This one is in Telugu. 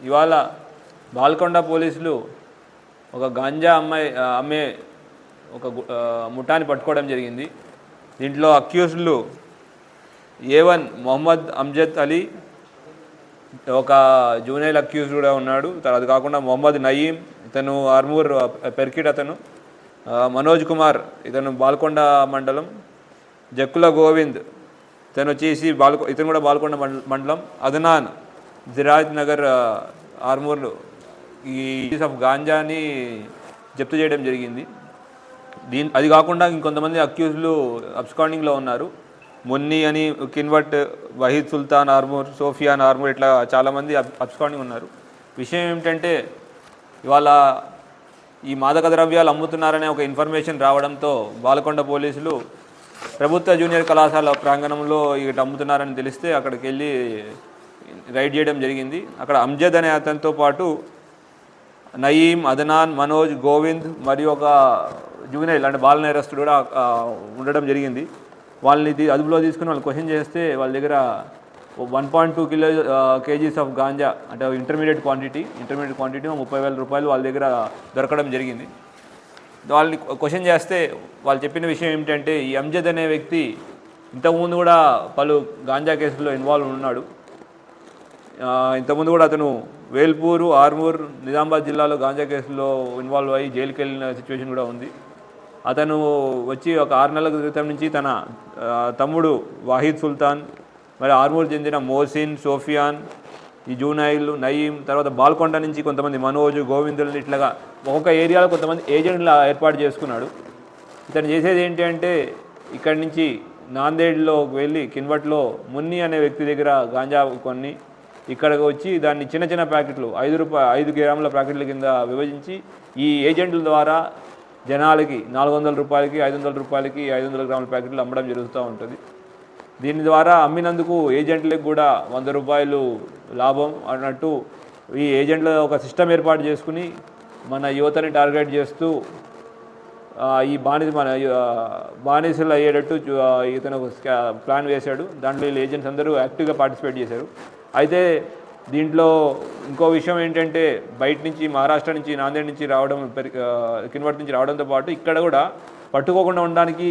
ఇవాళ బాల్కొండ పోలీసులు ఒక గాంజా అమ్మే ఒక ముఠాని పట్టుకోవడం జరిగింది. దీంట్లో అక్యూజ్డ్లు A1 మొహమ్మద్ అమ్జద్ అలీ, ఒక జూనియర్ అక్యూజ్డ్ కూడా ఉన్నాడు. అది కాకుండా మొహమ్మద్ నయీం, ఇతను ఆర్మూర్ పెర్కిట్, అతను మనోజ్ కుమార్, ఇతను బాల్కొండ మండలం, జక్కుల గోవింద్, ఇతను వచ్చేసి ఇతను కూడా బాల్కొండ మండలం, అదనాన్ జిరాజ్ నగర్ ఆర్మూర్ ఈ ఆఫ్ గాంజాని జప్తు చేయడం జరిగింది. అది కాకుండా ఇంకొంతమంది అక్యూజ్లు అబ్స్కాండింగ్లో ఉన్నారు. మున్ని అని కిన్వట్, వహీద్ సుల్తాన్ ఆర్మూర్, సోఫియాన్ ఆర్మూర్, ఇట్లా చాలామంది అబ్స్కాండింగ్ ఉన్నారు. విషయం ఏమిటంటే ఇవాళ ఈ మాదక ద్రవ్యాలు అమ్ముతున్నారనే ఒక ఇన్ఫర్మేషన్ రావడంతో బాల్కొండ పోలీసులు ప్రభుత్వ జూనియర్ కళాశాల ప్రాంగణంలో ఇక అమ్ముతున్నారని తెలిస్తే అక్కడికి వెళ్ళి రైడ్ చేయడం జరిగింది. అక్కడ అమ్జద్ అనే అతనితో పాటు నయీం, అదనాన్, మనోజ్, గోవింద్ మరియు ఒక జూనియర్ అంటే బాల నేరస్తుడు కూడా ఉండడం జరిగింది. వాళ్ళని అదుపులో తీసుకుని వాళ్ళు క్వశ్చన్ చేస్తే వాళ్ళ దగ్గర 1.2 kgs ఆఫ్ గాంజా అంటే ఇంటర్మీడియట్ క్వాంటిటీ 30,000 రూపాయలు వాళ్ళ దగ్గర దొరకడం జరిగింది. వాళ్ళని క్వశ్చన్ చేస్తే వాళ్ళు చెప్పిన విషయం ఏమిటంటే ఈ అమ్జద్ అనే వ్యక్తి ఇంతకుముందు కూడా పలు గాంజా కేసుల్లో ఇన్వాల్వ్ ఉన్నాడు. ఇంతకుముందు కూడా అతను వేల్పూరు, ఆర్మూర్, నిజామాబాద్ జిల్లాలో గాంజా కేసుల్లో ఇన్వాల్వ్ అయ్యి జైలుకి వెళ్ళిన సిచ్యువేషన్ కూడా ఉంది. అతను వచ్చి ఒక 6 నెలల క్రితం నుంచి తన తమ్ముడు వాహిద్ సుల్తాన్, మరి ఆర్మూర్ చెందిన మోసిన్, సోఫియాన్, ఈ జూనైల్, నయీం, తర్వాత బాల్కొండ నుంచి కొంతమంది మనోజ్, గోవిందులని ఇట్లాగా ఒక్కొక్క ఏరియాలో కొంతమంది ఏజెంట్లు ఏర్పాటు చేసుకున్నాడు. ఇతను చేసేది ఏంటి అంటే ఇక్కడి నుంచి నాందేడ్లో వెళ్ళి కిన్వట్లో మున్ని అనే వ్యక్తి దగ్గర గాంజా కొన్ని ఇక్కడికి వచ్చి దాన్ని చిన్న చిన్న ప్యాకెట్లు 5 గ్రాముల ప్యాకెట్ల కింద విభజించి ఈ ఏజెంట్ల ద్వారా జనాలకి 400 రూపాయలకి, 500 రూపాయలకి 500 గ్రాముల ప్యాకెట్లు అమ్మడం జరుగుతూ ఉంటుంది. దీని ద్వారా అమ్మినందుకు ఏజెంట్లకు కూడా 100 రూపాయలు లాభం అన్నట్టు ఈ ఏజెంట్ల ఒక సిస్టమ్ ఏర్పాటు చేసుకుని మన యువతని టార్గెట్ చేస్తూ ఈ బానిసలు అయ్యేటట్టు ఇతను ప్లాన్ వేశాడు. దాంట్లో వీళ్ళు ఏజెంట్స్ అందరూ యాక్టివ్గా పార్టిసిపేట్ చేశారు. అయితే దీంట్లో ఇంకో విషయం ఏంటంటే బయట నుంచి మహారాష్ట్ర నుంచి నాందేడ్ నుంచి రావడం, కిన్వట్ నుంచి రావడంతో పాటు ఇక్కడ కూడా పట్టుకోకుండా ఉండడానికి